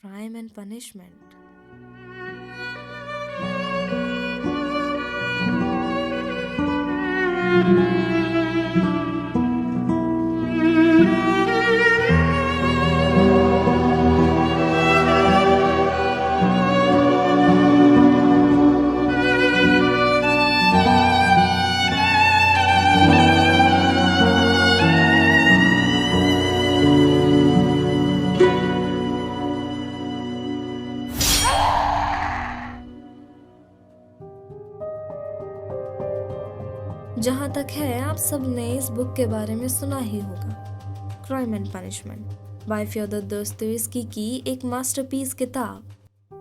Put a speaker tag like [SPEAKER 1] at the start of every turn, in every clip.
[SPEAKER 1] Crime and Punishment. जहाँ तक है आप सब ने इस बुक के बारे में सुना ही होगा, crime and punishment by Fyodor Dostoevsky की एक मास्टरपीस किताब,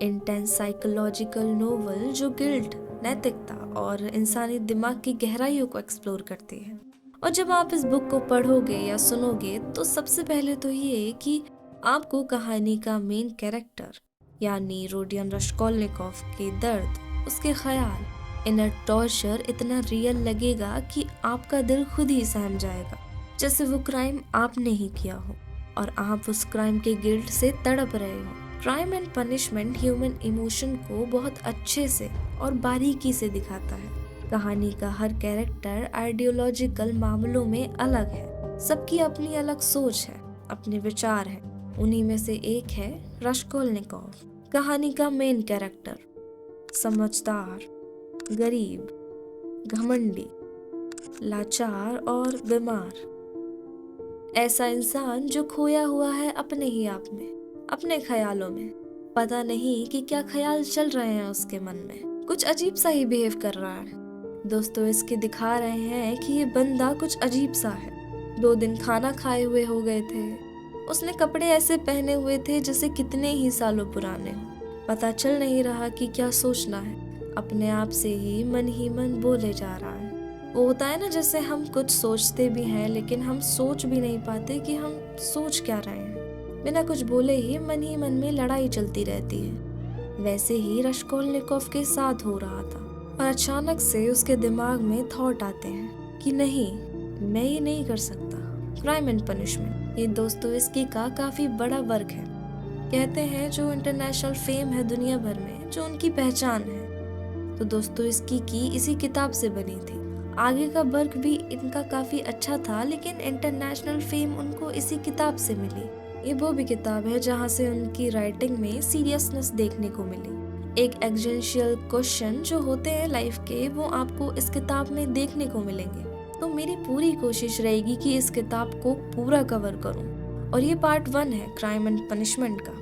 [SPEAKER 1] इंटेंस साइकोलॉजिकल नोवेल जो गिल्ट, नैतिकता और इंसानी दिमाग की गहराइयों को एक्सप्लोर करती है। और जब आप इस बुक को पढ़ोगे या सुनोगे तो सबसे पहले तो ये कि आपको कहानी का मेन कैरेक्टर यानी रोडियन रश्कोल्निकोव के दर्द, उसके ख्याल, इनर टॉर्चर इतना रियल लगेगा कि आपका दिल खुद ही सहम जाएगा, जैसे वो क्राइम आपने ही किया हो और आप उस क्राइम के गिल्ट से तड़प रहे हो। Crime and punishment human emotion को बहुत अच्छे से और बारीकी से दिखाता है। कहानी का हर कैरेक्टर आइडियोलॉजिकल मामलों में अलग है, सबकी अपनी अलग सोच है, अपने विचार हैं। उन्हीं में से एक है रश्कोल्निकोव, कहानी का मेन कैरेक्टर, समझदार, गरीब, घमंडी, लाचार और बीमार। ऐसा इंसान जो खोया हुआ है अपने ही आप में, अपने ख्यालों में। पता नहीं कि क्या ख्याल चल रहे हैं उसके मन में, कुछ अजीब सा ही बिहेव कर रहा है। दोस्तों इसके दिखा रहे हैं कि ये बंदा कुछ अजीब सा है। 2 दिन खाना खाए हुए हो गए थे, उसने कपड़े ऐसे पहने हुए थे जैसे कितने ही सालों पुराने हो। पता चल नहीं रहा कि क्या सोचना है, अपने आप से ही मन बोले जा रहा है। वो होता है ना, जैसे हम कुछ सोचते भी हैं लेकिन हम सोच भी नहीं पाते कि हम सोच क्या रहे हैं। बिना कुछ बोले ही मन में लड़ाई चलती रहती है। वैसे ही रश्कोल्निकोव के साथ हो रहा था और अचानक से उसके दिमाग में थॉट आते हैं कि नहीं, मैं ये नहीं कर सकता। क्राइम एंड पनिशमेंट ये दोस्तोयेव्स्की का काफी बड़ा वर्क है। कहते हैं जो इंटरनेशनल फेम है दुनिया भर में, जो उनकी पहचान है, तो दोस्तोयेव्स्की की इसी किताब से बनी थी। आगे का वर्क भी इनका काफी अच्छा था, लेकिन इंटरनेशनल फेम उनको इसी किताब से मिली। ये वो भी किताब है जहाँ से उनकी राइटिंग में सीरियसनेस देखने को मिली। एक एग्जिस्टेंशियल क्वेश्चन जो होते हैं लाइफ के, वो आपको इस किताब में देखने को मिलेंगे। तो मेरी पूरी कोशिश रहेगी कि इस किताब को पूरा कवर करूं। और ये पार्ट 1 है क्राइम एंड पनिशमेंट का।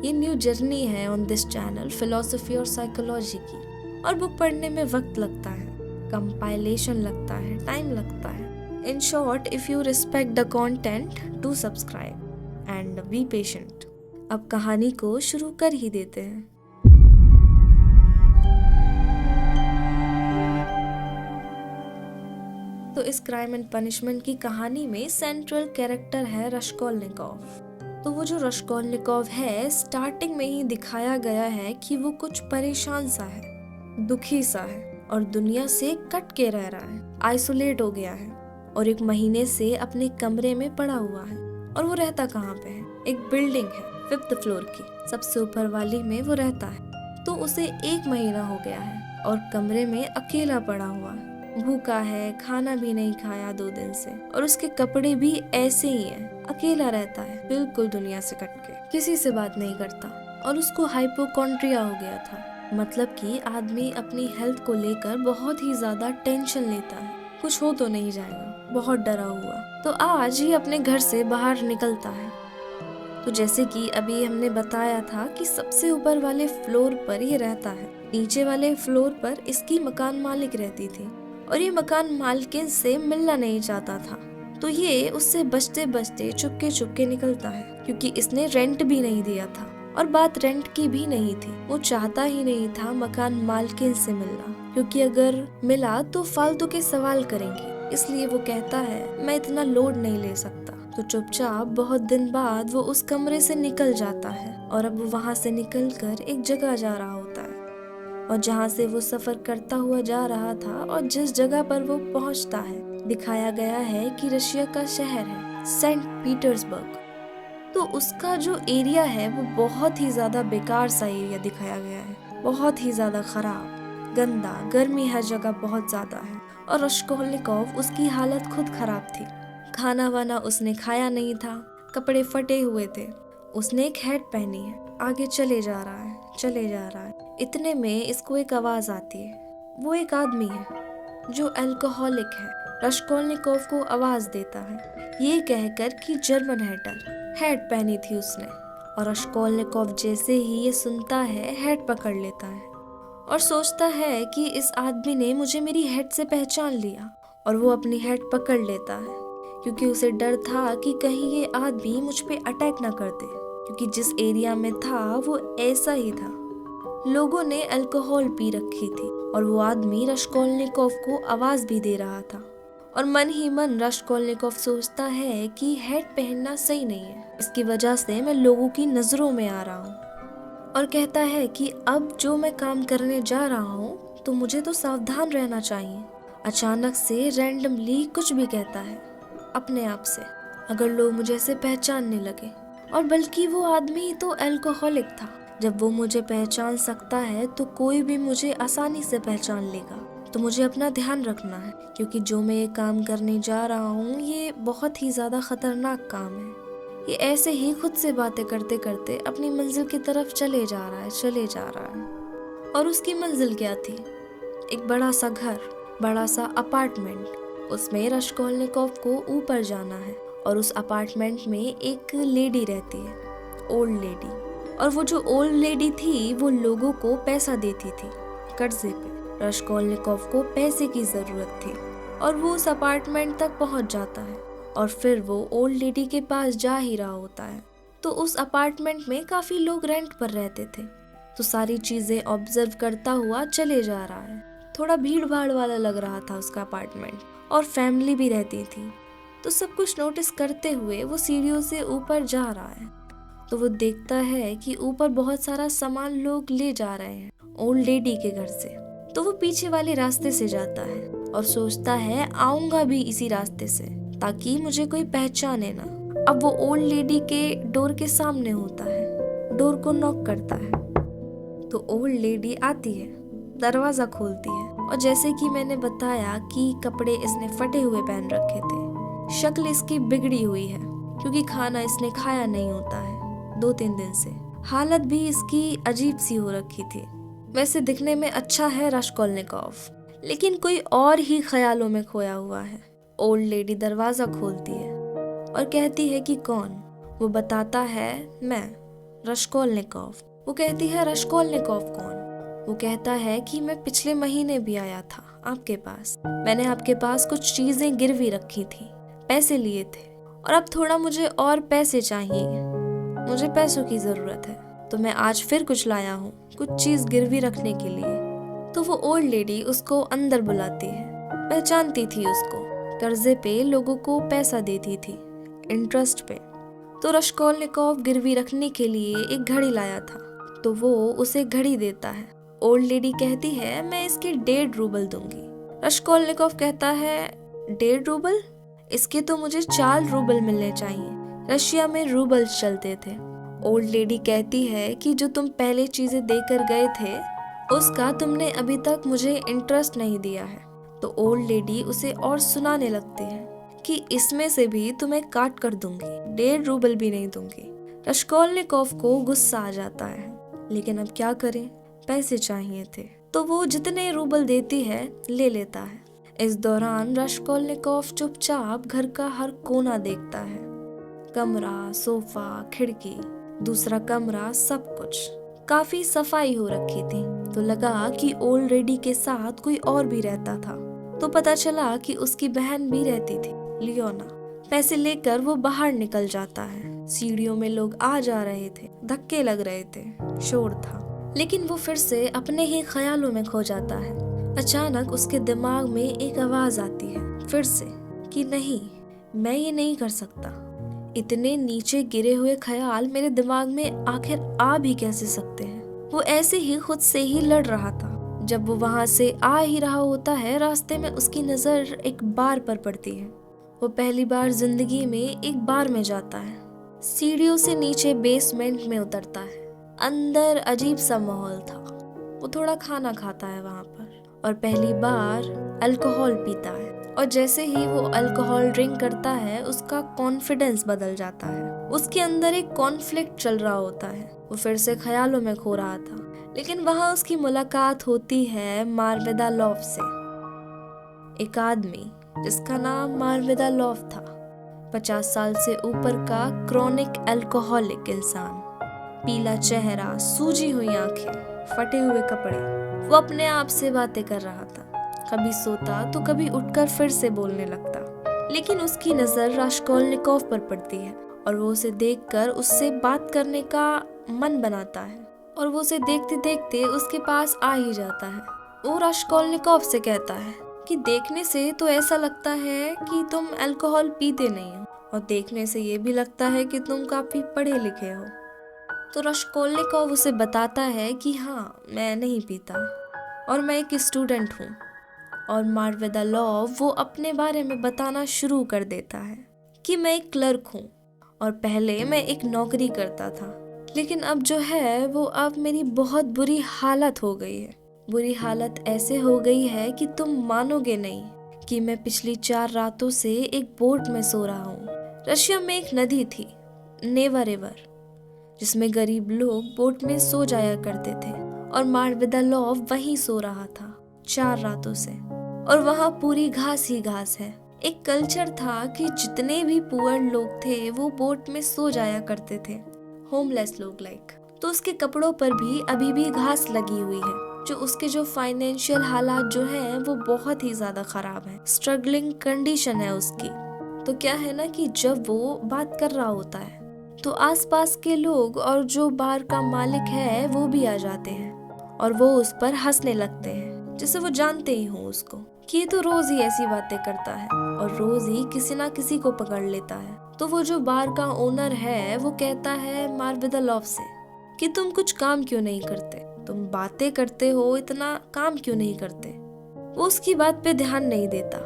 [SPEAKER 1] ये न्यू जर्नी है ऑन दिस चैनल फिलोसफी और साइकोलॉजी की। और बुक पढ़ने में वक्त लगता है, कंपाइलेशन लगता है, टाइम लगता है। In short, if you respect the content, do subscribe and be patient. अब कहानी को शुरू कर ही देते हैं। तो इस क्राइम एंड पनिशमेंट की कहानी में सेंट्रल कैरेक्टर है रश्कोल्निकोव। तो वो जो रश्कोल्निकोव है, स्टार्टिंग में ही दिखाया गया है कि वो कुछ परेशान सा है, दुखी सा है और दुनिया से कट के रह रहा है, आइसोलेट हो गया है और 1 महीने से अपने कमरे में पड़ा हुआ है। और वो रहता कहाँ पे है? एक बिल्डिंग है 5th फ्लोर की, सबसे ऊपर वाली में वो रहता है। तो उसे 1 महीना हो गया है और कमरे में अकेला पड़ा हुआ है, भूखा है, खाना भी नहीं खाया 2 दिन से, और उसके कपड़े भी ऐसे ही हैं। अकेला रहता है, बिल्कुल दुनिया से कट के, किसी से बात नहीं करता। और उसको हाइपोकॉन्ड्रिया हो गया था, मतलब कि आदमी अपनी हेल्थ को लेकर बहुत ही ज्यादा टेंशन लेता है, कुछ हो तो नहीं जाएगा, बहुत डरा हुआ। तो आज ही अपने घर से बाहर निकलता है। तो जैसे कि अभी हमने बताया था कि सबसे ऊपर वाले फ्लोर पर ये रहता है, नीचे वाले फ्लोर पर इसकी मकान मालिक रहती थी और ये मकान मालकिन से मिलना नहीं चाहता था। तो ये उससे बचते बचते चुपके निकलता है, क्योंकि इसने रेंट भी नहीं दिया था। और बात रेंट की भी नहीं थी, वो चाहता ही नहीं था मकान मालकिन से मिलना, क्योंकि अगर मिला तो फालतू के सवाल करेंगे। इसलिए वो कहता है मैं इतना लोड नहीं ले सकता। तो चुपचाप बहुत दिन बाद वो उस कमरे से निकल जाता है और अब वो वहाँ से निकलकर एक जगह जा रहा होता है। और जहाँ से वो सफर करता हुआ जा रहा था और जिस जगह पर वो पहुँचता है, दिखाया गया है कि रशिया का शहर है सेंट पीटर्सबर्ग। तो उसका जो एरिया है वो बहुत ही ज़्यादा बेकार सा एरिया दिखाया गया है, बहुत ही ज़्यादा ख़राब, गंदा, गर्मी हर जगह बहुत ज़्यादा है। और रश्कोलनिकोव उसकी हालत खुद ख़राब थी। खाना वाना उसने खाया नहीं था, कपड़े फटे हुए थे, उसने एक हैट पहनी है, आगे चले जा रहा है, चले जा रहा है। इतने में इसको एक आवाज़ आती है। वो एक आदमी है जो अल्कोहलिक है, रश्कोलनिकोव को आवाज़ देता है, ये कहकर कि जर्मन हैट पहनी थी उसने। और रश्कोलनिकोव जैसे ही ये सुनता है, हैट पकड़ लेता है और सोचता है कि इस आदमी ने मुझे मेरी हैट से पहचान लिया, और वो अपनी हैट पकड़ लेता है क्योंकि उसे डर था कि कहीं ये आदमी मुझ पे अटैक ना कर दे, क्योंकि जिस एरिया में था वो ऐसा ही था। लोगों ने अल्कोहल पी रखी थी और वो आदमी रश्कोलनिकोव को आवाज़ भी दे रहा था। और मन ही मन रश्कोलनिकोव सोचता है कि हैट पहनना सही नहीं है, इसकी वजह से मैं लोगों की नज़रों में आ रहा हूँ। और कहता है कि अब जो मैं काम करने जा रहा हूँ तो मुझे तो सावधान रहना चाहिए। अचानक से रैंडमली कुछ भी कहता है अपने आप से, अगर लोग मुझे ऐसे पहचानने लगे। और बल्कि वो आदमी तो अल्कोहलिक था, जब वो मुझे पहचान सकता है तो कोई भी मुझे आसानी से पहचान लेगा। तो मुझे अपना ध्यान रखना है, क्योंकि जो मैं ये काम करने जा रहा हूँ ये बहुत ही ज़्यादा खतरनाक काम है। ये ऐसे ही खुद से बातें करते करते अपनी मंजिल की तरफ चले जा रहा है। और उसकी मंजिल क्या थी? एक बड़ा सा घर, बड़ा सा अपार्टमेंट। उसमें रश्कोलनिकोव को ऊपर जाना है और उस अपार्टमेंट में एक लेडी रहती है, ओल्ड लेडी। और वो जो ओल्ड लेडी थी वो लोगों को पैसा देती थी कर्जे पे। रश्कोलनिकोव को पैसे की ज़रूरत थी और वो उस अपार्टमेंट तक पहुंच जाता है और फिर वो ओल्ड लेडी के पास जा ही रहा होता है। तो उस अपार्टमेंट में काफ़ी लोग रेंट पर रहते थे, तो सारी चीज़ें ऑब्जर्व करता हुआ चले जा रहा है। थोड़ा भीड़ भाड़ वाला लग रहा था उसका अपार्टमेंट, और फैमिली भी रहती थी। तो सब कुछ नोटिस करते हुए वो सीढ़ियों से ऊपर जा रहा है, तो वो देखता है कि ऊपर बहुत सारा सामान लोग ले जा रहे हैं ओल्ड लेडी के घर से। तो वो पीछे वाले रास्ते से जाता है और सोचता है आऊंगा भी इसी रास्ते से ताकि मुझे कोई पहचाने ना। अब वो ओल्ड लेडी के डोर के सामने होता है, डोर को नॉक करता है, तो ओल्ड लेडी आती है, दरवाजा खोलती है। और जैसे कि मैंने बताया कि कपड़े इसने फटे हुए पहन रखे थे, शक्ल इसकी बिगड़ी हुई है क्योंकि खाना इसने खाया नहीं होता है 2-3 दिन से। हालत भी इसकी अजीब सी हो रखी थी। वैसे दिखने में अच्छा है रश्कोलनिकोव, लेकिन कोई और ही ख्यालों में खोया हुआ है। ओल्ड लेडी दरवाजा खोलती है और कहती है कि कौन? वो बताता है मैं, रश्कोलनिकोव। वो कहती है रश्कोलनिकोव कौन? वो कहता है कि मैं पिछले महीने भी आया था आपके पास, मैंने आपके पास कुछ चीजें गिरवी रखी थी, पैसे लिए थे, और अब थोड़ा मुझे और पैसे चाहिए, मुझे पैसों की जरूरत है, तो मैं आज फिर कुछ लाया हूँ, कुछ चीज गिरवी रखने के लिए। तो वो ओल्ड लेडी उसको अंदर बुलाती है, पहचानती थी उसको, कर्जे पे लोगों को पैसा देती थी इंटरेस्ट पे। तो रश्कोलनिकोव गिरवी रखने के लिए एक घड़ी लाया था, तो वो उसे घड़ी देता है। ओल्ड लेडी कहती है मैं इसके 1.5 रूबल दूंगी। रश्कोलनिकोव कहता है 1.5 रूबल? इसके तो मुझे 4 रूबल मिलने चाहिए, रशिया में रूबल चलते थे। ओल्ड लेडी कहती है कि जो तुम पहले चीजें देकर गए थे उसका तुमने अभी तक मुझे इंटरेस्ट नहीं दिया है। तो ओल्ड लेडी उसे और सुनाने लगती है कि इसमें से भी तुम्हें काट कर दूंगी, 1.5 रूबल भी नहीं दूंगी। रश्कोलनिकोव को गुस्सा आ जाता है, लेकिन अब क्या करें, पैसे चाहिए थे, तो वो जितने रूबल देती है ले लेता है। इस दौरान रश्कोलनिकोव चुपचाप घर का हर कोना देखता है, कमरा, सोफा, खिड़की, दूसरा कमरा, सब कुछ। काफी सफाई हो रखी थी, तो लगा कि ओल्ड लेडी के साथ कोई और भी रहता था। तो पता चला कि उसकी बहन भी रहती थी, लियोना। पैसे लेकर वो बाहर निकल जाता है। सीढ़ियों में लोग आ जा रहे थे, धक्के लग रहे थे, शोर था, लेकिन वो फिर से अपने ही ख्यालों में खो जाता है। अचानक उसके दिमाग में एक आवाज आती है फिर से कि नहीं, मैं ये नहीं कर सकता। इतने नीचे गिरे हुए ख्याल मेरे दिमाग में आखिर आ भी कैसे सकते हैं। वो ऐसे ही खुद से ही लड़ रहा था। जब वो वहां से आ ही रहा होता है, रास्ते में उसकी नजर एक बार पर पड़ती है। वो पहली बार जिंदगी में एक बार में जाता है। सीढ़ियों से नीचे बेसमेंट में उतरता है। अंदर अजीब सा माहौल था। वो थोड़ा खाना खाता है वहाँ पर और पहली बार अल्कोहल पीता है, और जैसे ही वो अल्कोहल ड्रिंक करता है उसका कॉन्फिडेंस बदल जाता है। उसके अंदर एक कॉन्फ्लिक्ट चल रहा होता है। वो फिर से ख्यालों में खो रहा था, लेकिन वहाँ उसकी मुलाकात होती है मारवेदा लॉव से। एक आदमी जिसका नाम मारवेदा लॉव था, 50 साल से ऊपर का क्रॉनिक अल्कोहलिक इंसान। पीला चेहरा, सूजी हुई आंखें, फटे हुए कपड़े। वो अपने आप से बातें कर रहा था। कभी सोता तो कभी उठकर फिर से बोलने लगता। लेकिन उसकी नजर रास्कोल्निकोव पर पड़ती है और वो उसे देखकर उससे बात करने का मन बनाता है, और वो उसे देखते देखते उसके पास आ ही जाता है। वो रास्कोल्निकोव से कहता है कि देखने से तो ऐसा लगता है कि तुम अल्कोहल पीते नहीं हो, और देखने से ये भी लगता है कि तुम काफी पढ़े लिखे हो। तो रास्कोल्निकोव उसे बताता है कि हाँ, मैं नहीं पीता और मैं एक स्टूडेंट हूँ। और मारवेदा लॉव वो अपने बारे में बताना शुरू कर देता है कि मैं एक क्लर्क हूँ और पहले मैं एक नौकरी करता था, लेकिन अब जो है वो अब मेरी बहुत बुरी हालत हो गई है। बुरी हालत ऐसे हो गई है कि तुम मानोगे नहीं कि मैं पिछली 4 रातों से एक बोट में सो रहा हूँ। रशिया में एक नदी थी, नेवा रिवर, जिसमें गरीब लोग बोट में सो जाया करते थे, और मारवेदा लॉव वहीं सो रहा था 4 रातों से। और वहाँ पूरी घास ही घास है। एक कल्चर था कि जितने भी पुअर लोग थे वो बोट में सो जाया करते थे, होमलेस लोग लाइक। तो उसके कपड़ों पर भी अभी भी घास लगी हुई है। जो फाइनेंशियल हालात जो है वो बहुत ही ज्यादा खराब है, स्ट्रगलिंग कंडीशन है उसकी। तो क्या है ना कि जब वो बात कर रहा होता है तो आसपास के लोग और जो बार का मालिक है वो भी आ जाते हैं, और वो उस पर हंसने लगते हैं, जैसे वो जानते ही हो उसको कि ये तो रोज ही ऐसी बातें करता है और रोज ही किसी ना किसी को पकड़ लेता है। तो वो जो बार का ओनर है वो कहता है मारवेदा लॉव से कि तुम कुछ काम क्यों नहीं करते, तुम बातें करते हो, इतना काम क्यों नहीं करते। वो उसकी बात पे ध्यान नहीं देता।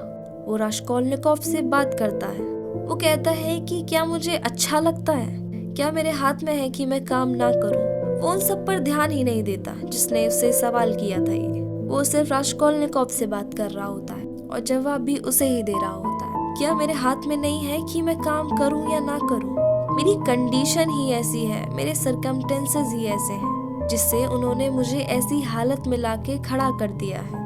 [SPEAKER 1] वो रास्कोल्निकोव से बात करता है। वो कहता है कि क्या मुझे अच्छा लगता है, क्या मेरे हाथ में है कि मैं काम ना करूं। वो उन सब पर ध्यान ही नहीं देता जिसने उससे सवाल किया था। ये वो सिर्फ रास्कोल्निकोव से बात कर रहा होता है और जवाब भी उसे ही दे रहा होता है। क्या मेरे हाथ में नहीं है कि मैं काम करूं या ना करूं। मेरी कंडीशन ही ऐसी है, मेरे सर्कमस्टेंसेस ही ऐसे हैं, जिससे उन्होंने मुझे ऐसी हालत में लाके खड़ा कर दिया है।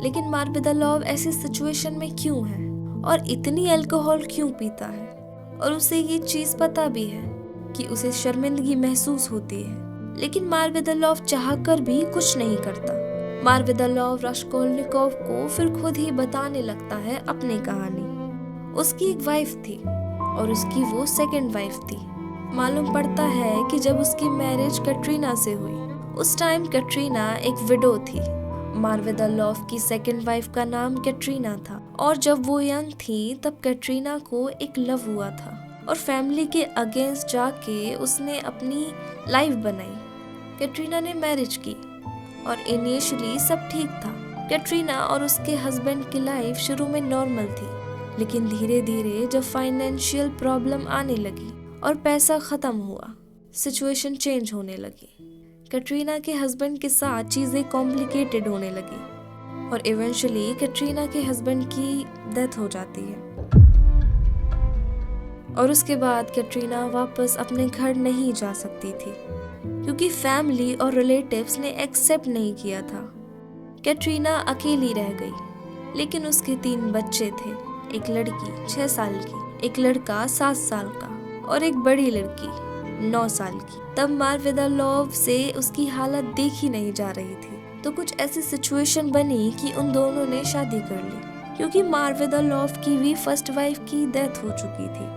[SPEAKER 1] लेकिन मारवेदा लॉव ऐसी सिचुएशन में क्यों है और इतनी अल्कोहल क्यों पीता है, और उसे ये चीज पता भी है कि उसे शर्मिंदगी महसूस होती है, लेकिन मारवेदा लॉव चाहकर भी कुछ नहीं करता। मारवेदा लॉव रास्कोल्निकोव को फिर खुद ही बताने लगता है अपनी कहानी। उसकी एक वाइफ थी और उसकी वो सेकंड वाइफ थी। मालूम पड़ता है कि जब उसकी मैरिज कैटरीना से हुई, उस टाइम कैटरीना एक विडो थी। मारवेदा लॉव की सेकंड वाइफ का नाम कैटरीना था, और जब वो यंग थी तब कैटरीना को एक लव हुआ था और फैमिली के अगेंस्ट जाके उसने अपनी लाइफ बनाई। कैटरीना ने मैरिज की और इनिशियली सब ठीक था। कैटरीना और उसके हस्बैंड की लाइफ शुरू में नॉर्मल थी, लेकिन धीरे धीरे जब फाइनेंशियल प्रॉब्लम आने लगी और पैसा खत्म हुआ, सिचुएशन चेंज होने लगी। कैटरीना के हस्बैंड के साथ चीजें कॉम्प्लिकेटेड होने लगी और इवेंचुअली कैटरीना के हस्बैंड की डेथ हो जाती है। और उसके बाद कैटरीना वापस अपने घर नहीं जा सकती थी क्योंकि फैमिली और रिलेटिव्स ने एक्सेप्ट नहीं किया था। कैटरीना अकेली रह गई, लेकिन उसके 3 बच्चे थे, एक लड़की 6 साल की, एक लड़का 7 साल का और एक बड़ी लड़की 9 साल की। तब मारवेदा लॉव से उसकी हालत देखी नहीं जा रही थी, तो कुछ ऐसी सिचुएशन बनी कि उन दोनों ने शादी कर ली, क्योंकि मारवेदा लॉव की भी फर्स्ट वाइफ की डेथ हो चुकी थी।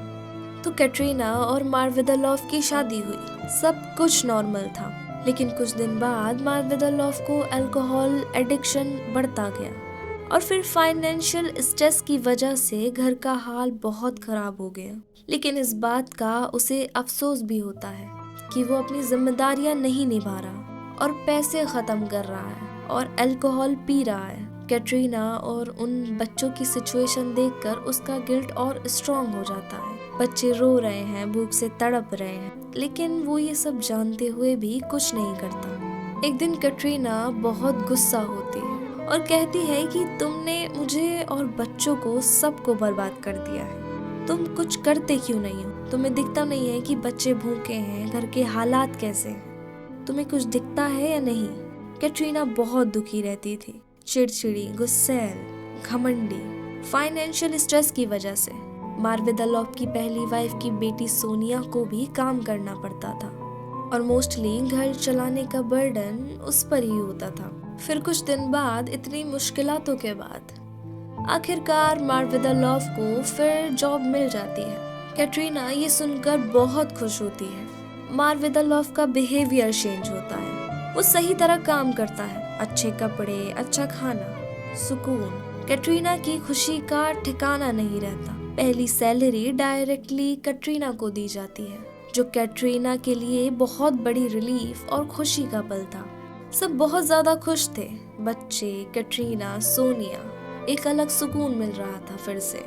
[SPEAKER 1] तो कैटरीना और मारवेदा लॉव की शादी हुई, सब कुछ नॉर्मल था। लेकिन कुछ दिन बाद मारवेदा लॉव को अल्कोहल एडिक्शन बढ़ता गया और फिर फाइनेंशियल स्ट्रेस की वजह से घर का हाल बहुत खराब हो गया। लेकिन इस बात का उसे अफसोस भी होता है कि वो अपनी जिम्मेदारियां नहीं निभा रहा और पैसे खत्म कर रहा है और अल्कोहल पी रहा है। कैटरीना और उन बच्चों की सिचुएशन देखकर उसका गिल्ट और स्ट्रॉन्ग हो जाता है बच्चे रो रहे हैं, भूख से तड़प रहे हैं, लेकिन वो ये सब जानते हुए भी कुछ नहीं करता। एक दिन कैटरीना बहुत गुस्सा होती है और कहती है कि तुमने मुझे और बच्चों को सबको बर्बाद कर दिया है। तुम कुछ करते क्यों नहीं हो? तुम्हें दिखता नहीं है कि बच्चे भूखे हैं, घर के हालात कैसे हैं? तुम्हें कुछ दिखता है या नहीं? कैटरीना बहुत दुखी रहती थी, चिड़चिड़ी, गुस्सैल, घमंडी, फाइनेंशियल स्ट्रेस की वजह से। मार्विदा लॉफ की पहली वाइफ की बेटी सोनिया को भी काम करना पड़ता था और मोस्टली घर चलाने का बर्डन उस पर ही होता था। फिर कुछ दिन बाद, इतनी मुश्किलातों के बाद, आखिरकार मार्विदा लॉफ को फिर जॉब मिल जाती है। कैटरीना ये सुनकर बहुत खुश होती है। मार्विदा लॉफ का बिहेवियर चेंज होता है, वो सही तरह काम करता है, अच्छे कपड़े, अच्छा खाना, सुकून। कैटरीना की खुशी का ठिकाना नहीं रहता। पहली सैलरी डायरेक्टली कैटरीना को दी जाती है, जो कैटरीना के लिए बहुत बड़ी रिलीफ और खुशी का पल था। सब बहुत ज्यादा खुश थे, बच्चे, कैटरीना, सोनिया। एक अलग सुकून मिल रहा था फिर से।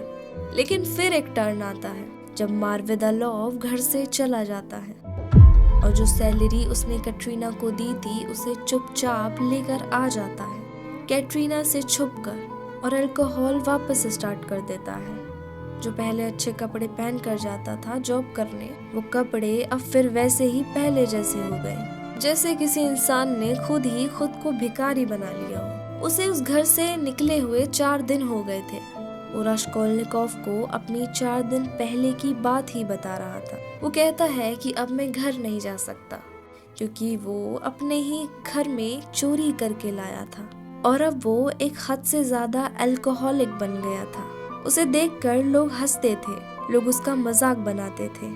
[SPEAKER 1] लेकिन फिर एक टर्न आता है जब मार्विदा लॉफ घर से चला जाता है और जो सैलरी उसने कैटरीना को दी थी उसे चुपचाप लेकर आ जाता है, कैटरीना से छुपकर, और अल्कोहल वापस स्टार्ट कर देता है। जो पहले अच्छे कपड़े पहन कर जाता था जॉब करने, वो कपड़े अब फिर वैसे ही पहले जैसे हो गए, जैसे किसी इंसान ने खुद ही खुद को भिखारी बना लिया हो। उसे उस घर से निकले हुए 4 दिन हो गए थे। वो रास्कोल्निकोव को अपनी 4 दिन पहले की बात ही बता रहा था। वो कहता है कि अब मैं घर नहीं जा सकता क्योंकि वो अपने ही घर में चोरी करके लाया था और अब वो एक हद से ज्यादा अल्कोहलिक बन गया था। उसे देखकर लोग हंसते थे, लोग उसका मजाक बनाते थे।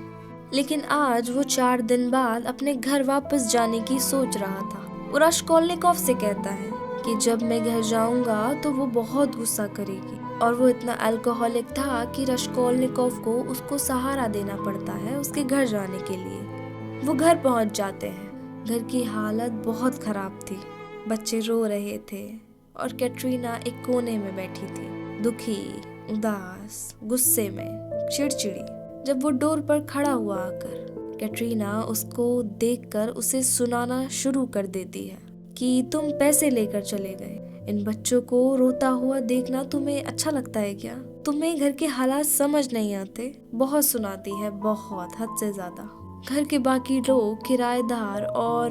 [SPEAKER 1] लेकिन आज वो 4 दिन बाद अपने घर वापस जाने की सोच रहा था। वो रास्कोल्निकोव से कहता है कि जब मैं घर जाऊंगा तो वो बहुत गुस्सा करेगी, और वो इतना अल्कोहलिक था कि रास्कोल्निकोव को उसको सहारा देना पड़ता है उसके घर जाने के लिए। वो घर पहुंच जाते हैं। घर की हालत बहुत खराब थी, बच्चे रो रहे थे और कैटरीना एक कोने में बैठी थी, दुखी, उदास, गुस्से में, चिड़चिड़ी। जब वो डोर पर खड़ा हुआ आकर, कैटरीना उसको देखकर उसे सुनाना शुरू कर देती है कि तुम पैसे लेकर चले गए, इन बच्चों को रोता हुआ देखना तुम्हें अच्छा लगता है क्या? तुम्हें घर के हालात समझ नहीं आते? बहुत सुनाती है, बहुत, हद से ज्यादा। घर के बाकी लोग, किराएदार और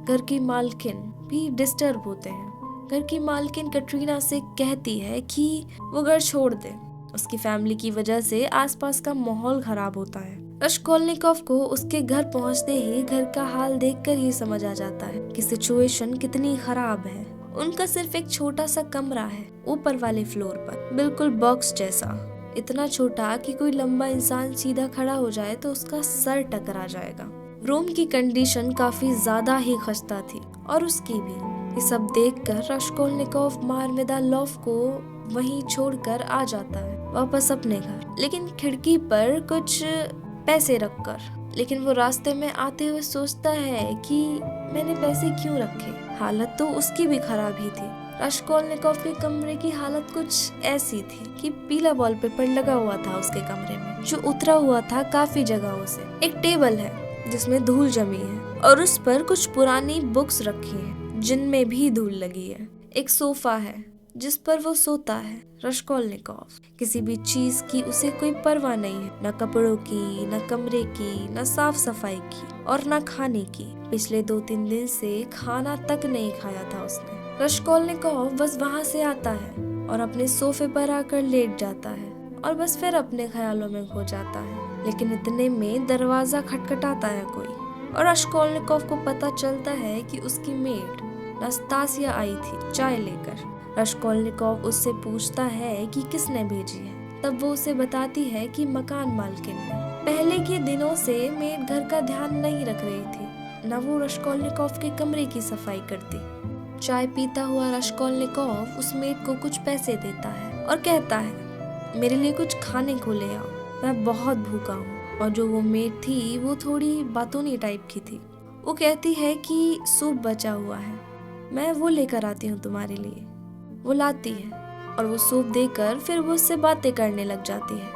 [SPEAKER 1] घर की मालकिन भी डिस्टर्ब होते हैं। घर की मालकिन कैटरीना से कहती है कि वो घर छोड़ दे। उसकी फैमिली की वजह से आसपास का माहौल खराब होता है। रास्कोल्निकोव को उसके घर पहुंचते ही घर का हाल देखकर ही समझ आ जाता है कि सिचुएशन कितनी खराब है। उनका सिर्फ एक छोटा सा कमरा है ऊपर वाले फ्लोर पर, बिल्कुल बॉक्स जैसा, इतना छोटा कि कोई लंबा इंसान सीधा खड़ा हो जाए तो उसका सर टकरा जाएगा। रूम की कंडीशन काफी ज्यादा ही खस्ता थी और उसकी भी। ये सब देखकर रास्कोल्निकोव मार्विदा लॉफ को वहीं छोड़कर आ जाता है वापस अपने घर, लेकिन खिड़की पर कुछ पैसे रखकर। लेकिन वो रास्ते में आते हुए सोचता है कि मैंने पैसे क्यों रखे। हालत तो उसकी भी खराब ही थी। रास्कोल्निकोव के कमरे की हालत कुछ ऐसी थी कि पीला वॉलपेपर लगा हुआ था उसके कमरे में, जो उतरा हुआ था काफी जगहों से। एक टेबल है जिसमें धूल जमी है और उस पर कुछ पुरानी बुक्स रखी हैं जिनमें भी धूल लगी है। एक सोफा है जिस पर वो सोता है। रास्कोल्निकोव किसी भी चीज की उसे कोई परवाह नहीं है, न कपड़ों की, न कमरे की, न साफ सफाई की और न खाने की। पिछले 2-3 दिन से खाना तक नहीं खाया था उसने। रास्कोल्निकोव बस वहाँ से आता है और अपने सोफे पर आकर लेट जाता है और बस फिर अपने ख्यालों में खो जाता है। लेकिन इतने में दरवाजा खटखटाता है कोई और रास्कोल्निकोव को पता चलता है कि उसकी मेड नास्तासिया आई थी चाय लेकर। रास्कोल्निकोव उससे पूछता है कि किसने भेजी है। तब वो उसे बताती है कि मकान मालकिन ने। पहले के दिनों से मेड घर का ध्यान नहीं रख रही थी, न वो रास्कोल्निकोव के कमरे की सफाई करती। चाय पीता हुआ रास्कोल्निकोव उस मेड को कुछ पैसे देता है और कहता है मेरे लिए कुछ खाने को ले आओ, मैं बहुत भूखा हूँ। और जो वो मेड थी वो थोड़ी बातूनी टाइप की थी। वो कहती है कि सूप बचा हुआ है, मैं वो लेकर आती हूँ तुम्हारे लिए। वो लाती है और वो सूप देकर फिर वो उससे बातें करने लग जाती है।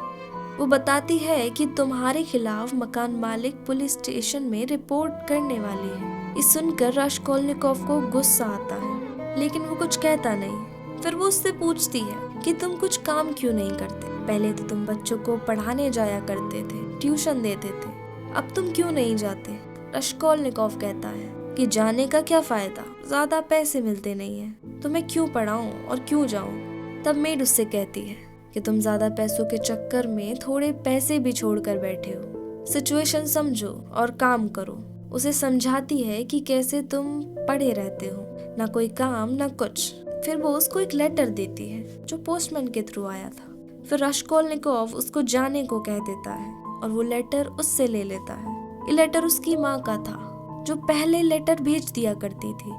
[SPEAKER 1] वो बताती है कि तुम्हारे खिलाफ मकान मालिक पुलिस स्टेशन में रिपोर्ट करने वाली है। ये सुनकर रास्कोल्निकोव को गुस्सा आता है, लेकिन वो कुछ कहता नहीं। फिर वो उससे पूछती है कि तुम कुछ काम क्यों नहीं करते? पहले तो तुम बच्चों को पढ़ाने जाया करते थे, ट्यूशन देते थे, अब तुम क्यों नहीं जाते? रास्कोल्निकोव कहता है कि जाने का क्या फायदा, ज्यादा पैसे मिलते नहीं है, तो मैं क्यों पढ़ाऊं और क्यों जाऊं? तब मेड उससे कहती है कि तुम ज्यादा पैसों के चक्कर में थोड़े पैसे भी छोड़कर बैठे हो। सिचुएशन समझो और काम करो। उसे समझाती है कि कैसे तुम पड़े रहते हो, ना कोई काम ना कुछ। फिर वो उसको एक लेटर देती है जो पोस्टमैन के थ्रू आया था। फिर रास्कोल्निकोव उसको जाने को कह देता है और वो लेटर उससे ले लेता है। ये लेटर उसकी माँ का था, जो पहले लेटर भेज दिया करती थी,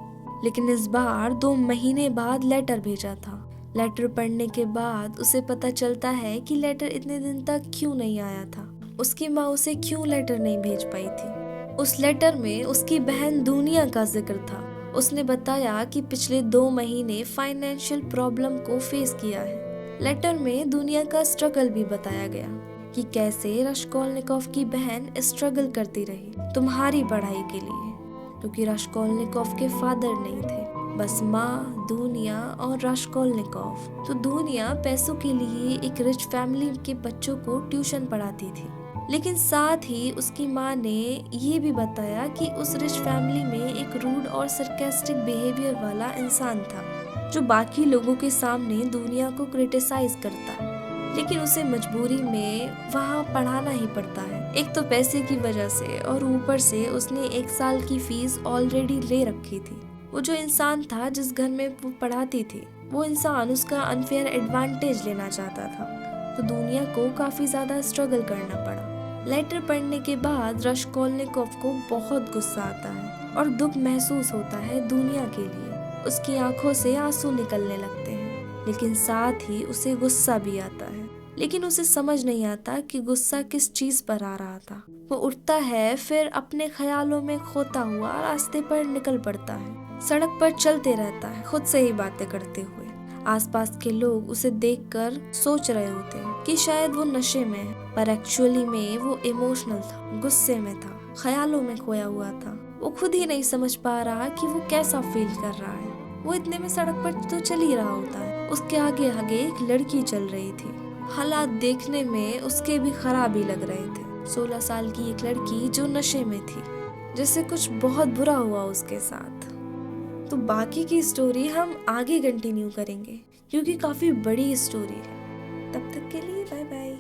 [SPEAKER 1] लेकिन इस बार 2 महीने बाद लेटर भेजा था। लेटर पढ़ने के बाद उसे पता चलता है कि लेटर इतने दिन तक क्यों नहीं आया था, उसकी माँ उसे क्यों लेटर नहीं भेज पाई थी। उस लेटर में उसकी बहन दुनिया का जिक्र था। उसने बताया कि पिछले 2 महीने फाइनेंशियल प्रॉब्लम को फेस किया है। लेटर में दुनिया का स्ट्रगल भी बताया गया कि कैसे रास्कोल्निकोव की बहन स्ट्रगल करती रही तुम्हारी पढ़ाई के लिए, क्योंकि रास्कोल्निकोव के फादर नहीं थे, बस माँ, दुनिया और रास्कोल्निकोव। तो दुनिया पैसों के लिए एक रिच फैमिली के बच्चों को ट्यूशन पढ़ाती थी, लेकिन साथ ही उसकी माँ ने ये भी बताया कि उस रिच फैमिली में एक रूड और सरकास्टिक बिहेवियर वाला इंसान था, जो बाकी लोगों के सामने दुनिया को क्रिटिसाइज करता है, लेकिन उसे मजबूरी में वहाँ पढ़ाना ही पड़ता है। एक तो पैसे की वजह से, और ऊपर से उसने 1 साल की फीस ऑलरेडी ले रखी थी। वो जो इंसान था जिस घर में वो पढ़ाती थी, वो इंसान उसका अनफेयर एडवांटेज लेना चाहता था, तो दुनिया को काफी ज्यादा स्ट्रगल करना पड़ा। लेटर पढ़ने के बाद रास्कोल्निकोव को बहुत गुस्सा आता है और दुख महसूस होता है दुनिया के लिए। उसकी आंखों से आंसू निकलने लगते हैं, लेकिन साथ ही उसे गुस्सा भी आता है, लेकिन उसे समझ नहीं आता कि गुस्सा किस चीज पर आ रहा था। वो उठता है, फिर अपने ख्यालों में खोता हुआ रास्ते पर निकल पड़ता है। सड़क पर चलते रहता है, खुद से ही बातें करते हुए। आसपास के लोग उसे देखकर सोच रहे होते हैं कि शायद वो नशे में है, पर एक्चुअली में वो इमोशनल था, गुस्से में था, ख्यालों में खोया हुआ था। वो खुद ही नहीं समझ पा रहा कि वो कैसा फील कर रहा है। वो इतने में सड़क पर तो चल ही रहा होता है। उसके आगे आगे एक लड़की चल रही थी। हालात देखने में उसके भी खराब ही लग रहे थे। 16 साल की एक लड़की जो नशे में थी, जैसे कुछ बहुत बुरा हुआ उसके साथ। तो बाकी की स्टोरी हम आगे कंटिन्यू करेंगे, क्योंकि काफी बड़ी स्टोरी है। तब तक के लिए बाय बाय।